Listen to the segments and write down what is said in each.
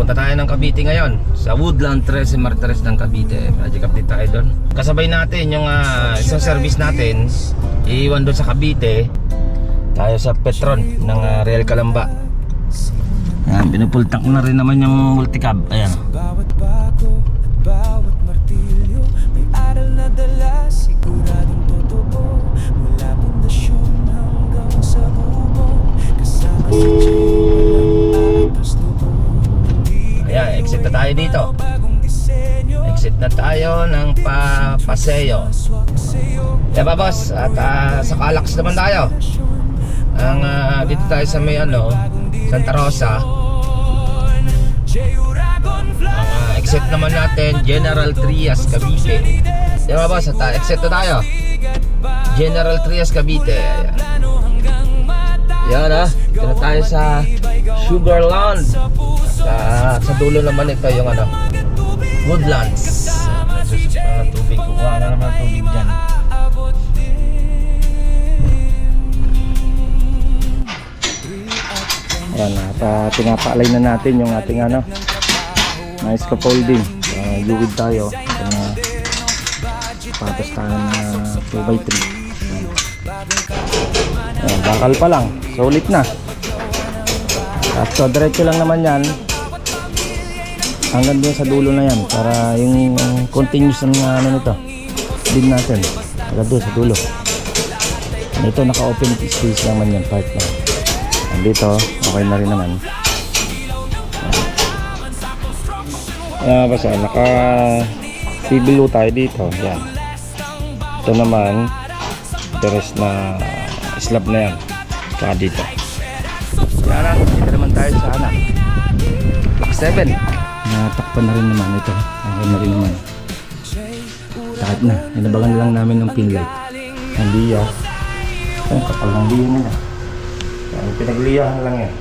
Papunta tayo ng Cavite ngayon sa Woodland 13 Martires ng Cavite. Project update tayo doon. Kasabay natin yung isang service natin, iiwan doon sa Cavite. Tayo sa Petron ng Real Calamba. Ayan, pinupultak ko na rin naman yung multicab. Ayan. Bawat bago, bawat martilyo, may aral na dala, siguradong totoo. Mula pundasyon hanggang sa bubong, kasama si Jay, walang atas doon. Ayan, exit na tayo dito. Exit na tayo ng Paseo. Diba boss? At sa Calax naman tayo. Dito tayo sa may Santa Rosa. Exit naman natin General Trias, Cavite. Diba boss? At exit na tayo General Trias, Cavite. Ayan. Yan dito na tayo sa Sugarland. Sa dulo naman ito yung Woodlands. Tubig, kukuha na naman tubig dyan. Ayan, at pinapaalay na natin yung ating na scaffolding. Luwid tayo. Patos tayo ng 2x3. Ayan, bakal pa lang. Solid na. At so, diretso lang naman yan hanggang doon sa dulo na yan para yung continuous na nito din natin hanggang doon sa dulo. Ito naka-open space naman yan, part na. Dito, okay na rin naman. Ayan, basta naka-CBU tayo dito. Yan. Ito naman, the rest na slab na yan. Saka dito. Yan, dito naman tayo sa Block 7. Natakpan na rin naman ito. Okay na rin naman. Takot na. Inabagan lang namin ng pin light. Ang liya. Ay, kapal ng liya nila. Pinagliyahan lang yan.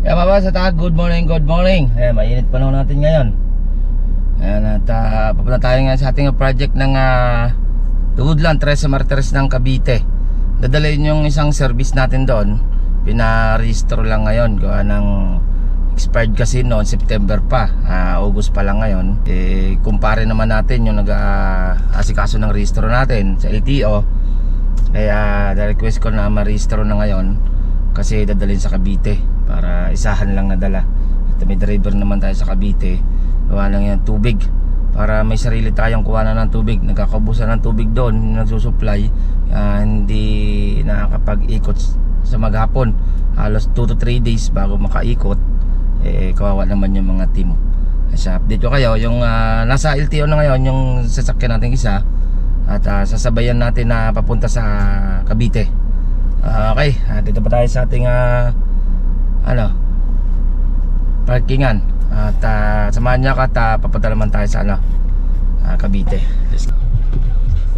Kaya mabasa good morning, good morning. Mainit panahon natin ngayon. Ayan, at papunta tayo nga sa ating project ng The Woodland 13 Martires ng Cavite. Dadalhin yung isang service natin doon. Pinarehistro lang ngayon. Gawa ng expired kasi noon, September pa. August pa lang ngayon. Kumpare naman natin yung nag-asikaso ng rehistro natin sa LTO. Kaya na-request ko na ma-rehistro na ngayon kasi dadalhin sa Cavite para isahan lang nadala. At may driver naman tayo sa Cavite. Gawa lang yan tubig para may sarili tayong kuha na ng tubig. Nagkakabusan ng tubig doon, nagsusupply. Hindi nakakapag-ikot sa maghapon. Halos 2 to 3 days bago makaikot. Kawawa naman yung mga team. Sa update ko kayo, yung nasa LTO na ngayon yung sasakyan natin isa. At sasabayan natin na papunta sa Cavite. Okay, dito pa tayo sa ating parkingan. At samahan niya ka at papunta naman tayo sa Cavite.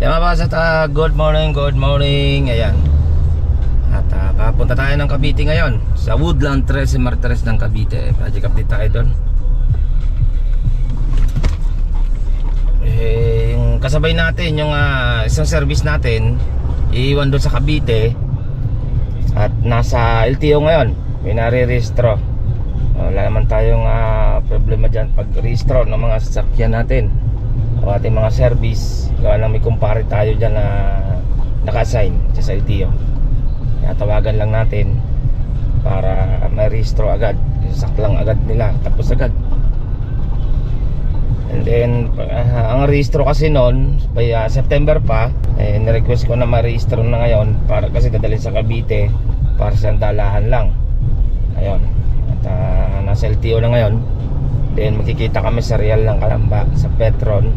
Yan mga boss, at good morning, good morning. Ayan. At papunta tayo ng Cavite ngayon sa Woodland 13 Martires ng Cavite. Project update tayo doon. Yung kasabay natin yung isang service natin, iiwan doon sa Cavite. At nasa LTO ngayon, may nare-rehistro. Wala naman tayong problema dyan pag-rehistro ng mga sasakyan natin o ating mga service. Gawa lang may kumpare tayo dyan na naka-assign sa LTO. Kaya tawagan lang natin para may rehistro agad. Saklang agad nila, tapos agad. And then ang rehistro kasi noon September pa, nirequest ko na ma-rehistro na ngayon para kasi dadalhin sa Cavite para sa dalahan lang. Ayun. At nasa LTO na ngayon. Then magkikita kami sa Real ng Calamba sa Petron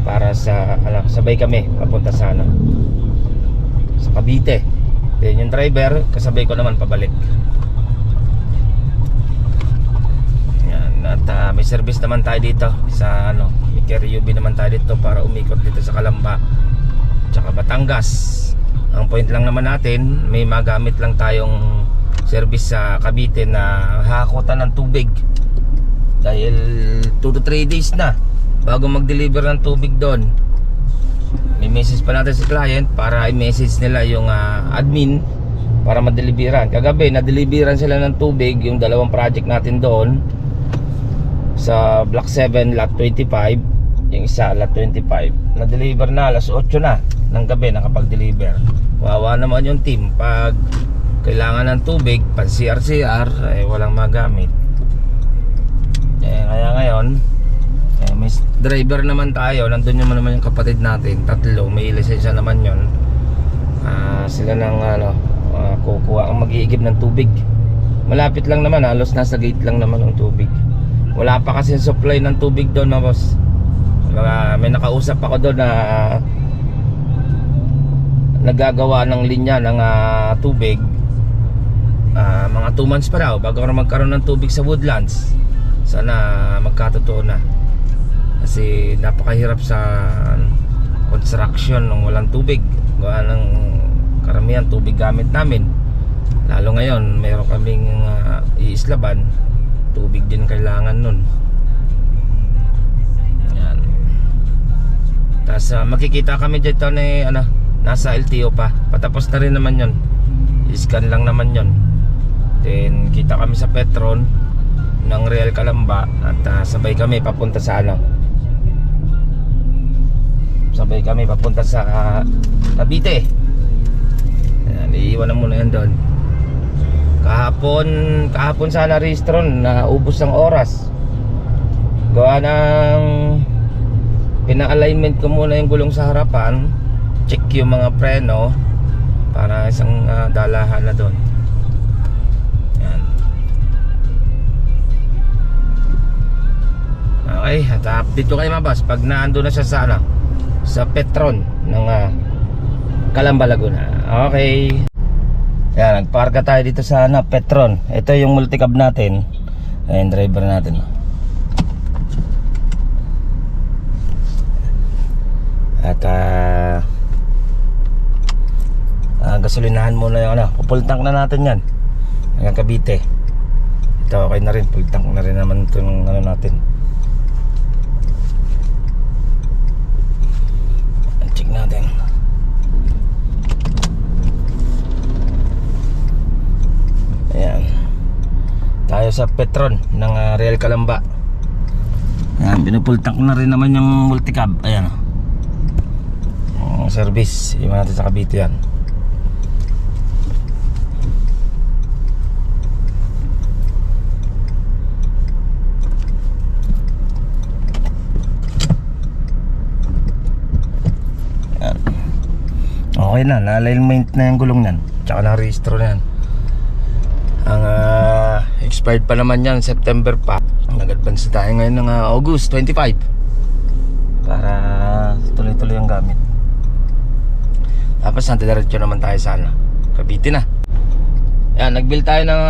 para sa sabay kami papunta sa sa Cavite. Then yung driver kasabay ko naman pabalik. Yan, At may service naman tayo dito sa ano, may carry UV naman tayo dito para umikot dito sa Calamba tsaka Batangas. Ang point lang naman natin, may magamit lang tayong service sa Cavite na hakutan ng tubig. Dahil 2 to 3 days na bago mag-deliver ng tubig doon. May message pa natin sa client para i-message nila yung admin para ma-deliveran. Kagabi, na-deliveran sila ng tubig yung dalawang project natin doon sa Block 7, Lot 25. Yung isa, Lot 25. Na-deliver na, alas 8 na ng gabi nakapag-deliver. Wawa naman yung team pag kailangan ng tubig, pan CR walang magamit. Kaya ngayon, may driver naman tayo. Nandun naman yung kapatid natin, tatlo, may lisensya naman yun. Sila nang kukuha ang mag-iigib ng tubig. Malapit lang naman, halos nasa gate lang naman ng tubig. Wala pa kasi supply ng tubig doon, no, boss. May nakausap ako doon na nagagawa ng linya ng tubig. Mga 2 months pa daw bago magkaroon ng tubig sa Woodlands. Sana magkatotoo na. Kasi napakahirap sa construction ng walang tubig. Gawa ng karamihan tubig gamit namin. Lalo ngayon, mayroon kaming iislaban. Tubig din kailangan nun. Yan. Tapos makikita kami dito na nasa LTO pa. Patapos na rin naman yon. I-scan lang naman yon. Then kita kami sa Petron ng Real Calamba. At sabay kami papunta sa Sabay kami papunta sa Cavite. Ayan, iiwan na muna yan doon. Kahapon sana rehistron na ubos ang oras. Gawa ng pina-alignment ko muna yung gulong sa harapan. Check yung mga preno para isang dalahan na doon. Yan. Okay, at update ko kayo mga boss pag naando na siya sa Petron ng Calamba, Laguna. Okay. Yan, nagparka tayo dito sa Petron. Ito yung multicab natin. Ayan, driver natin. At gasolinahan muna yung full tank na natin yan hanggang Cavite. Ito okay na rin, full tank na rin naman itong natin. Check natin. Ayan, tayo sa Petron ng Real Calamba. Ayan, pinupull tank na rin naman yung multicab. Ayan, service, iwan natin sa Cavite yan. Okay na, na-alignment na yung gulong yan. Tsaka na-rehistro na yan. Ang expired pa naman yan, September pa. Nag-advance tayo ngayon ng August 25 para tuloy-tuloy ang gamit. Tapos nantadiretso naman tayo sa Cavite na. Yan, nag-bill tayo ng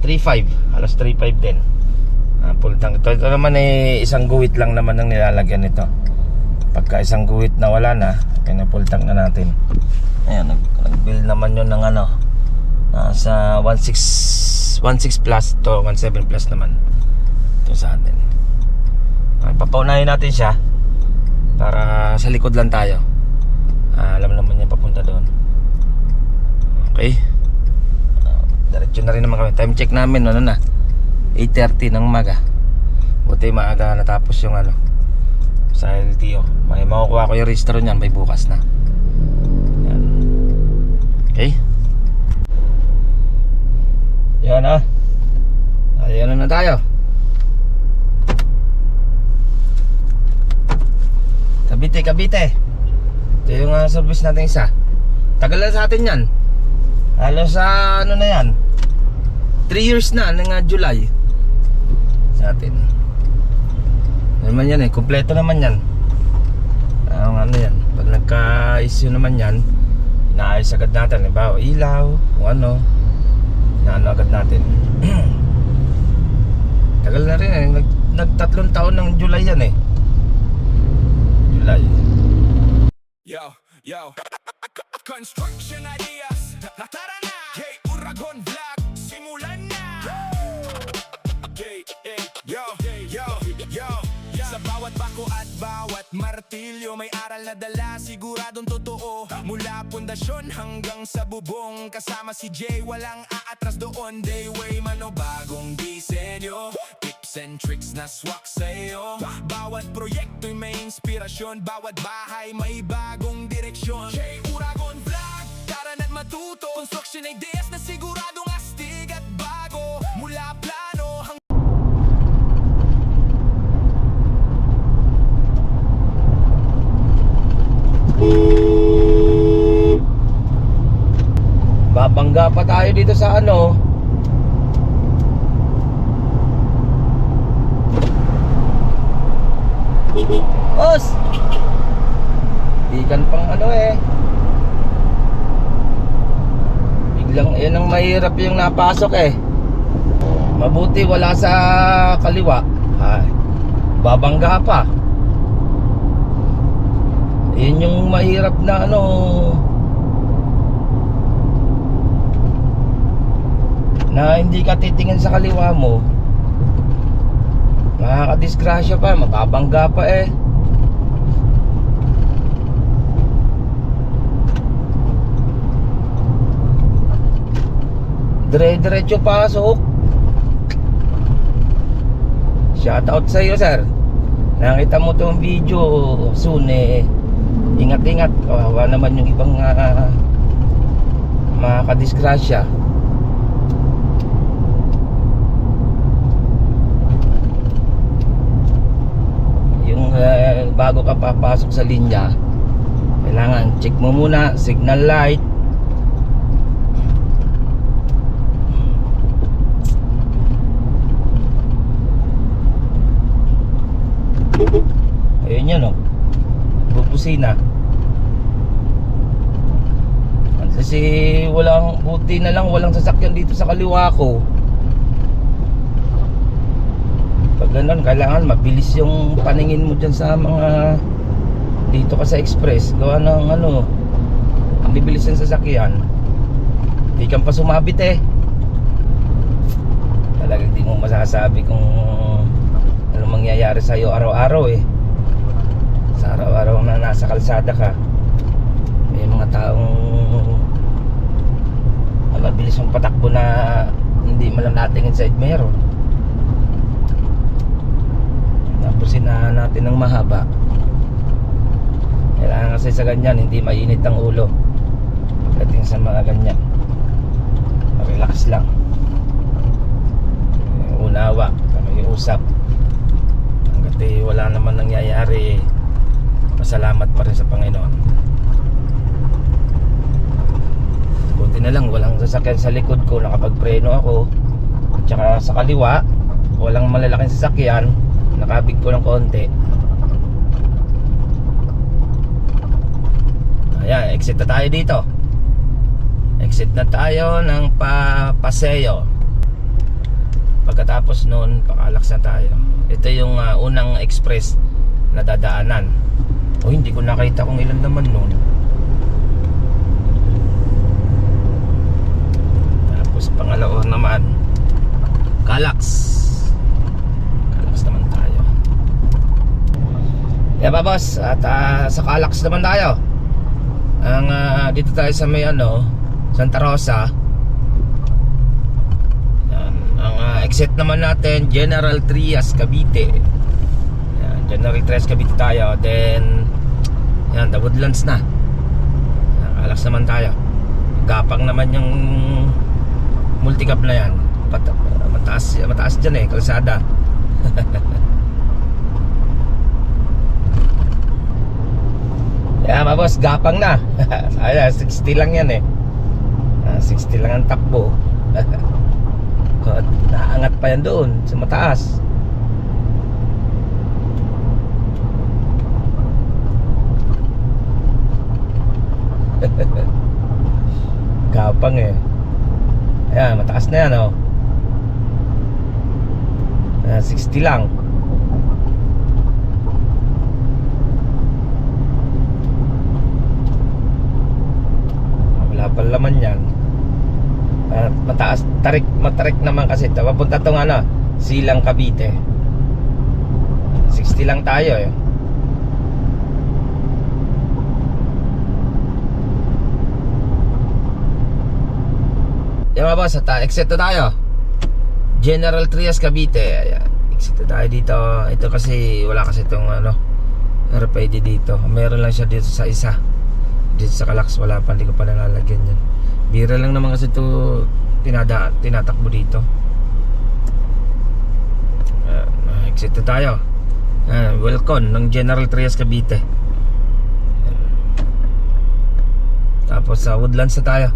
3.5, alas 3.5 din. Full tank. Ito naman isang guwit lang naman ang nilalagyan nito. Pagka isang guwit na wala na, pina-full tank na natin. Ayan, nag-bill naman yun ng nasa 1.6 plus to 1.7 plus naman ito sa atin. Papaunahin natin siya para sa likod lang tayo. Alam naman niya papunta doon. Okay, diretso na rin naman kami. Time check namin 8:30 ng umaga. Buti maaga natapos yung sa LTO. May makukuha ko yung registro niyan by bukas na. Yan. Okay. Yan ayan na tayo. Cavite. Ito yung service natin isa. Tagal na sa atin yan. Halos sa na yan, 3 years na ng July sa atin. Naman yan kompleto naman yan. Yan, pag nagka-issue naman yan, inaayos agad natin. Halimbawa, ilaw, kung inaano agad natin. Tagal na rin eh. Nagtatlong taon ng July yan eh. July. Yo, construction ideas. Tara na, hey, Uragon Vlog, simulan na. Yo. Sa bawat bako at bawat martilyo, may aral na dala, siguradong totoo. Mula pundasyon hanggang sa bubong, kasama si Jay, walang aatras doon. Dayway man o bagong disenyo, tips and tricks na swak sa'yo. Bawat proyekto'y may inspirasyon, bawat bahay may bagong direksyon. Jay Uragon Vlog, tara na't matuto. Construction ideas na siguradong astig at bago. Mula plano hanggang babangga pa tayo dito sa ano. Boss! Ikan pang ano eh. Biglang yan ang mahirap yung napasok eh. Mabuti wala sa kaliwa. Ay, babangga pa. Yun yung mahirap na ano. Na hindi ka titingin sa kaliwa mo, makakadisgrasya pa, mababangga pa eh. Dire-diretso pasok. Shoutout sa iyo, sir. Nakita mo tong video soon eh. Ingat-ingat, kawawa naman yung ibang makakadisgrasya. Yung bago ka papasok sa linya, kailangan check mo muna signal light. Ayun yan o, bubusina. Kasi buti na lang walang sasakyan dito sa kaliwa ko. Pag ganun, kailangan mabilis yung paningin mo dyan sa mga dito ka sa express. Gawa ng ano, ang bibilis ng sasakyan, di kang pa sumabit eh. Talagang di mo masasabi kung ano mangyayari sa'yo araw-araw eh. Sa araw-araw na nasa kalsada ka, may mga taong mabilis yung patakbo na hindi mo lang natingin sa side mirror. Tapusin na natin ng mahaba. Kailangan kasi sa ganyan hindi mainit ang ulo pagdating sa mga ganyan. Relax lang, unawa, makiusap. Hanggat wala naman nangyayari, pasalamat pa rin sa Panginoon. Buti na lang walang sasakyan sa likod ko, nakapagpreno ako. At saka sa kaliwa walang malalaking sasakyan, nakabig ko ng konti. Ayan, exit na tayo dito. Exit na tayo ng Paseo. Pagkatapos nun, pakalaks na tayo. Ito yung unang express na dadaanan. O hindi ko nakita kung ilan naman nun. Tapos pangalawa naman, Calax naman tayo. Yeah, boss. At sa Calax naman tayo. Ang dito tayo sa may Santa Rosa. Yan. Ang exit naman natin, General Trias, Cavite. Yan, General Trias, Cavite tayo. Then yan, The Woodlands na. Yan, Calax naman tayo. Gapang naman yung multicap na yan. Mataas dyan eh, kalsada. Yeah, boss, gapang na. Ayan, 60 lang yan eh. 60 lang ang takbo. Naangat pa yan doon sa mataas. Gapang eh. Ayan, mataas na yan oh. Ayan, 60 lang. Wala pa laman yan. Mataas, matarik naman kasi ito. Papunta tong ano, Silang Cavite. 60 lang tayo eh. Yan mga boss, exit na tayo. General Trias, Cavite. Ayan, exit na tayo dito. Ito kasi, wala kasi itong ano, RFID dito. Meron lang siya dito sa isa. Dito sa Calax, wala pa, hindi ko pa nalalagyan yan. Bira lang naman kasi ito tinatakbo dito. Exit na tayo. Welcome ng General Trias, Cavite. Tapos sa Woodlands na tayo.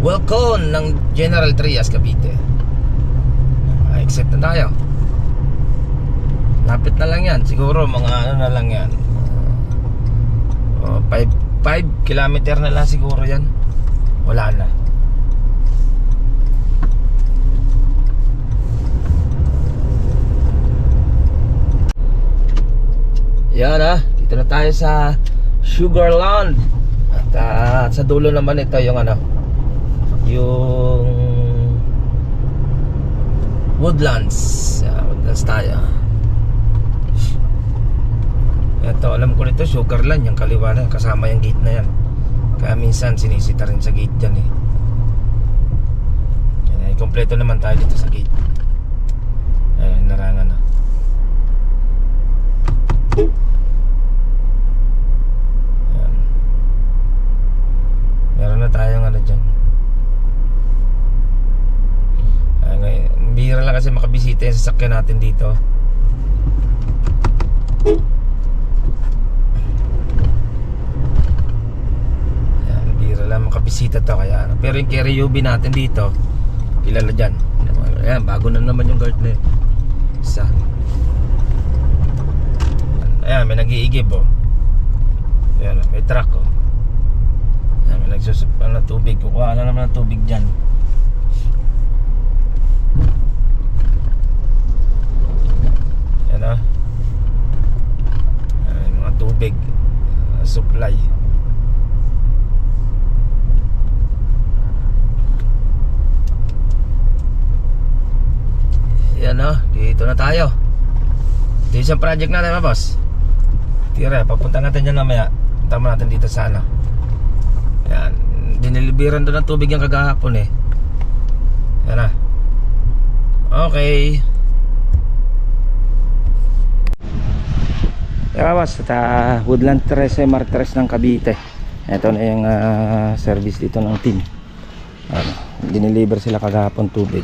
Welcome ng General Trias, Cavite. Exit na tayo. Lapit na lang yan. Siguro mga ano na lang yan, 5 kilometer na lang siguro yan. Wala na. Yan dito na tayo sa Sugarland. At sa dulo naman ito yung ano, yung Woodlands. Woodlands tayo. Ito, alam ko nito, Sugarland, yung kaliwa na, kasama yung gate na yan. Kaya minsan sinisita rin sa gate dyan eh. Yan, kompleto naman tayo dito sa gate. Ayan, narangan na. Ayan. Meron na tayong ano dyan. Bihira lang kasi makabisita yung sasakyan natin dito. Ayan, bihira lang makabisita to kaya ano. Pero yung carry UV natin dito, kilala dyan. Ayan, bago na naman yung guard na yun. Isa. Ayan, may nag-iigib oh. Ayan, may truck oh. Ayan, may nagsusupan na tubig. Kukuha na naman ng tubig dyan. Mga tubig supply. Yan dito na tayo. Ito yung project natin mga boss. Tira, papunta natin dyan mamaya. Punta mo natin dito sa ano. Yan, diniliberan doon ng tubig yung kagahapon eh. Yan na. Okay. Kawas at Woodland 13 Martires ng Cavite. Ito na yung service dito ng team. Dineliver sila kagahapon tubig.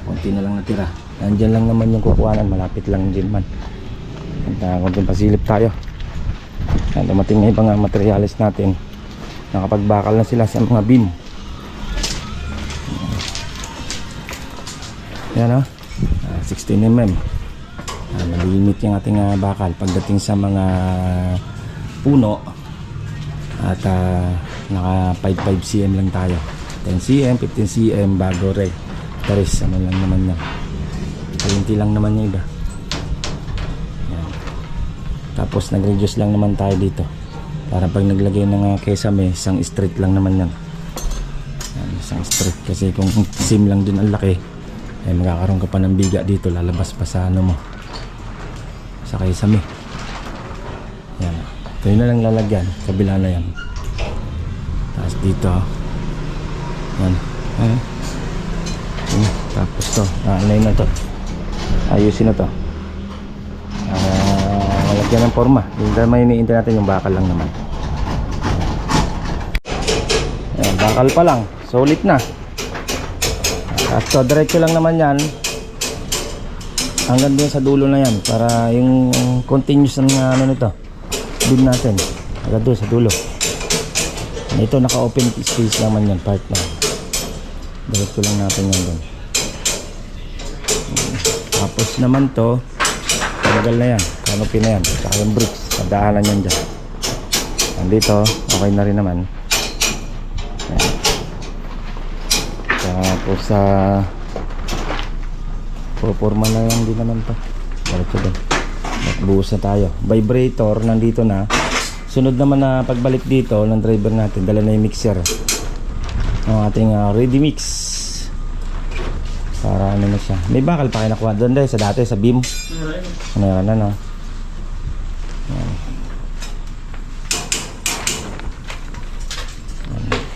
Kunti na lang natira. Nandiyan lang naman yung kukuhanan, malapit lang din man. Kunting pasilip tayo. Dumating na ibang materialis natin. Nakapagbakal na sila sa mga beam. Yan 16mm. Malimit yung ating bakal pagdating sa mga puno. At naka 55 cm lang tayo. 10 cm, 15 cm bago rin. Taris, ano lang naman yan. 20 lang naman yung iba. Yan. Tapos nag-reduce lang naman tayo dito. Para pag naglagay ng kesame, isang straight lang naman yan. Yan, isang straight. Kasi kung sim lang din ang laki, eh magkakaroon ka pa ng biga dito, lalabas pa sa ano mo, sa kesame. Yan. Ito yun na lang lalagyan, kabila na yan. Tapos dito yan. Tapos to, ano yun na to, ayusin na to, lalagyan ng forma. Yung may iniintay natin yung bakal lang naman. Yan, bakal pa lang, solid na. At so, diretso lang naman yan hanggang doon sa dulo na yan, para yung continuous ng ano nito, beam natin hanggang doon sa dulo. Ito naka open space naman yan, part na diretso lang natin yan doon. Tapos naman to, tagal na yan, canopy na yan, saka yung bricks, pagdaanan yan dyan. Andito, okay na rin naman. Ayan. Tapos pupurma na lang din naman to. Balik ko din. Buhos na tayo. Vibrator, nandito na. Sunod naman na pagbalik dito ng driver natin, dala na yung mixer. Ang ating ready mix. Para ano na siya. May bakal pa kayo nakuha doon dahil sa dati, sa beam. Meron na, no? Ayan.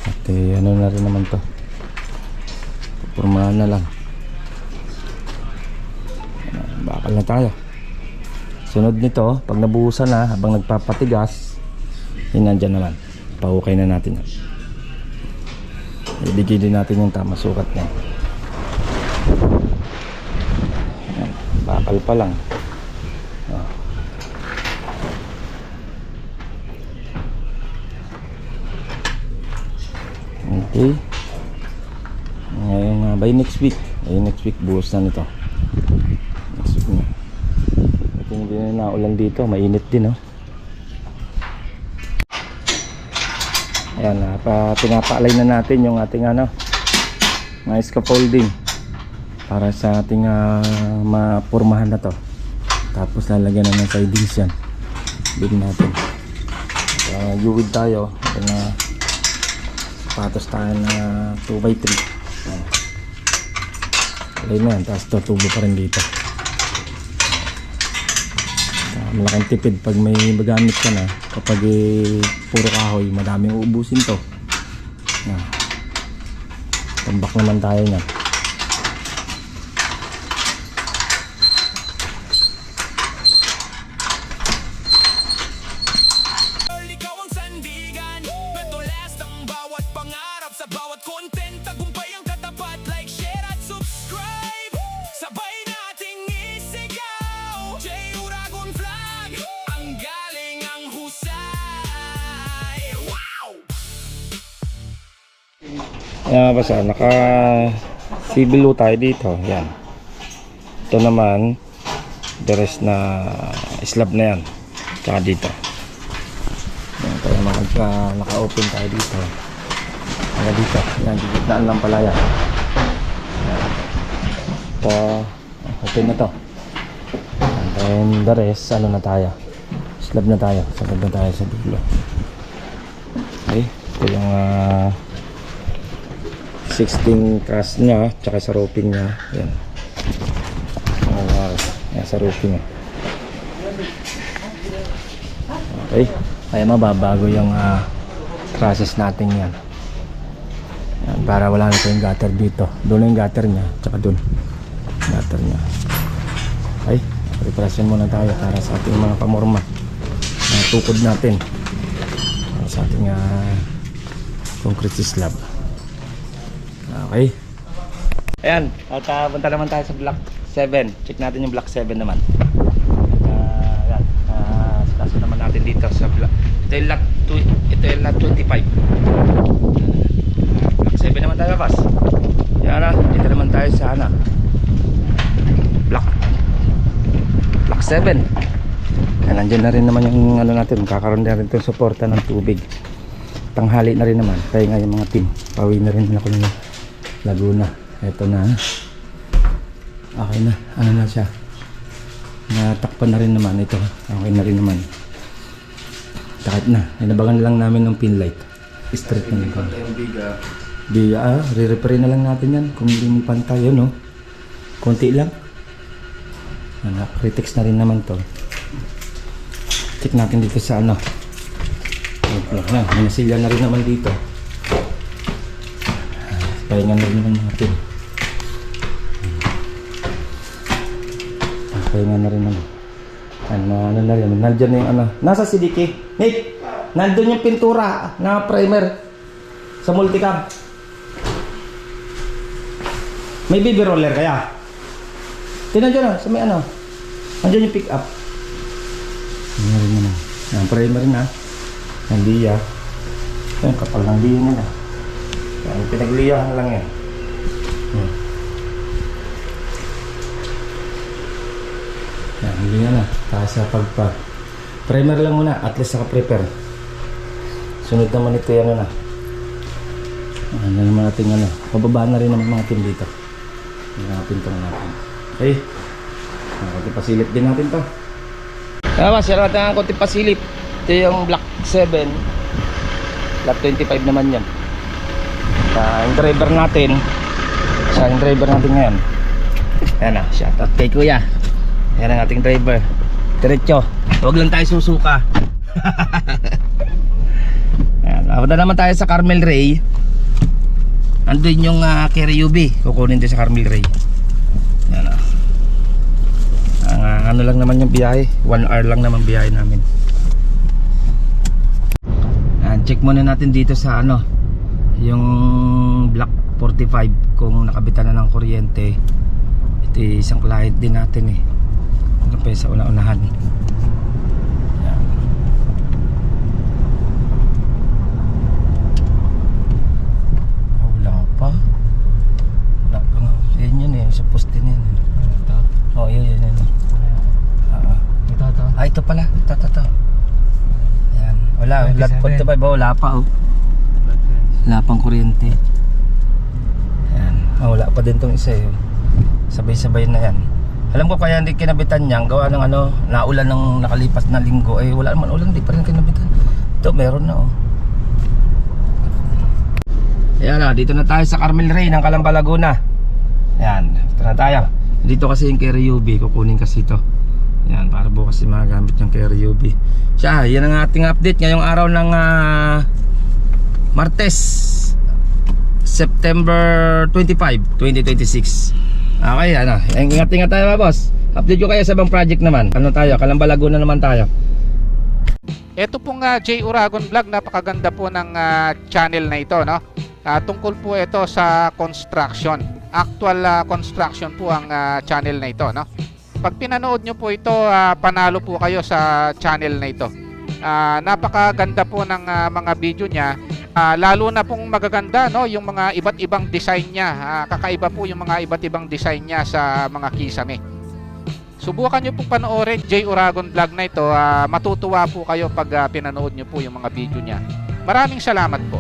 At ano na rin naman to. Pupurmahan na lang. Bakal na tayo. Sunod nito, pag nabuhusan na, habang nagpapatigas, yun nandyan naman. Pahukay na natin yan. Ibigay din natin yung tama sukat niya. Ayan, bakal pa lang. Oh. Okay. Ngayon, by next week buhos na nito. Next week na. Hindi na naulan dito, mainit din, oh. Ayan, pinapaalay na natin yung ating mga scaffolding para sa ating mapurmahan na to. Tapos lalagyan na ng sidings yan. Bigyan natin. Yuwid tayo. Patos tayo na 2x3. Alay na yan, tapos tutubo pa rin dito. Malaking tipid pag may magamit ka na. Kapag puro kahoy, madaming uubusin to. Tambak naman tayo na. Ikaw ang sandigan, matulas ng bawat pangarap sa bawat content. Tagumpay ang katapat, like, share at subscribe. Sabay nating isigaw, J-Uragon Vlog, ang galing ang husay. Wow! Ayan, basta naka civil tayo dito. Yan. Ito naman the rest na slab na yan. Tsaka dito. Yan, tayo naka-open tayo dito. Hanga dito. Yan, gitnaan lang pala yan. Ito, open na to. And then the rest, ano na tayo? Slab na tayo. Slab na tayo sa dulo. Okay. Ito yung 16 truss nya, tsaka sa roofing nya. Yan. Yan sa roofing. Okay. Kaya mababago yung trusses natin yan. Yan. Para wala na tayong gutter dito. Doon yung gutter nya, tsaka doon. Gutter nya. Okay. Preparasyon muna tayo para sa ating mga pamorma. Tukod natin. Para sa ating concrete slab. Okay. Ayan, at punta naman tayo sa block 7. Check natin yung block 7 naman. Ayan, kaso naman natin dito sa block. Ito yung lot 2, ito yung lot 25. Block 7 naman tayo, boss. Yan na, dito naman tayo sa block 7. Ayan, nandiyan na rin naman yung natin, kakaroon na rin itong suporta ng tubig. Tanghali na rin naman, tayo nga yung mga team. Pauwi na rin ako ng Laguna. Ito na. Okay na. Ano na siya? Natakpan na rin naman ito. Okay na rin naman. Takit na. Inabangan lang namin ng pin light. Straight na ito. Biga. Re-repair na lang natin yan. Kung hindi mo pantay yun, no? Konti lang. Critex na rin naman to. Check natin dito sa minasilya na rin naman dito. Pahingan na rin naman natin. Pahingan na rin naman. Ano na rin. Nandyan na yung nasa CDK. Nick! Nandun yung pintura na primer sa multicam. May baby roller kaya? Tinan dyan sa may nandyan yung pick up. Ano rin naman. Ang primer na. Nandiya. Ito yung kapal ng liyo nila. Yan, pinagliyahan lang yan. Sige nga na, taas sa pagpa. Primer lang muna, at least naka-prepare. Sunod naman ito yung ano. Ano naman natin ano. Pababa na rin naman mga team dito. Hindi na pintong natin. Okay. Konti pasilip din natin to. Tama, sira natin ang konti pasilip. Ito yung Black 7. Black 25 naman yan. Yung driver natin. Siya yung driver natin ngayon. Ayan na, shoutout kay kuya. Ayan ang ating driver. Diretso, huwag lang tayo susuka. Ayan, punta naman tayo sa Carmel Ray. Andun yung Kerry UB. Kukunin tayo sa Carmel Ray. Ayan o. Ano lang naman yung biyahe, 1 hour lang naman biyahe namin. Ayan, check muna natin dito sa ano, yung Block 45 kung nakabitan na ng kuryente. Ito isang client din natin eh. Hanggang pa sa una-unahan. Ayan. Wala pa. Wala pa nga. Yan eh, sa poste na yan. Ito? Oo, yun. Ito pala. Ito. Ayan. Wala. Block 45. Wala pa oh. Wala pang kuryente. Ayan. Wala pa din tong isa eh. Sabay-sabay na yan. Alam ko kaya hindi kinabitan niyan. Gawa ng ano, naulan ng nakalipas na linggo. Eh wala naman ulan, hindi pa rin kinabitan. Ito meron na oh. Ayan na, dito na tayo sa Carmel Ray ng Calamba, Laguna. Ayan, dito na tayo. Dito kasi yung Kerry UB, kukunin kasi ito. Ayan, para bukas yung magagamit yung Kerry UB. Siya, yan ang ating update ngayong araw ng Martes, September 25, 2026. Okay, ano, ingat-ingat tayo mga boss. Update ko kayo sa ibang project naman. Ano tayo, Calamba, Laguna naman tayo. Ito pong J. Uragon Vlog, napakaganda po ng channel na ito, no? Tungkol po ito sa construction. Actual construction po ang channel na ito, no? Pag pinanood nyo po ito, panalo po kayo sa channel na ito. Napakaganda po ng mga video niya. Lalo na pong magaganda, no, yung mga iba't ibang design niya. Kakaiba po yung mga iba't ibang design niya sa mga kisame. Subukan nyo pong panoorin J. Uragon Vlog na ito. Matutuwa po kayo pag pinanood nyo po yung mga video niya. Maraming salamat po.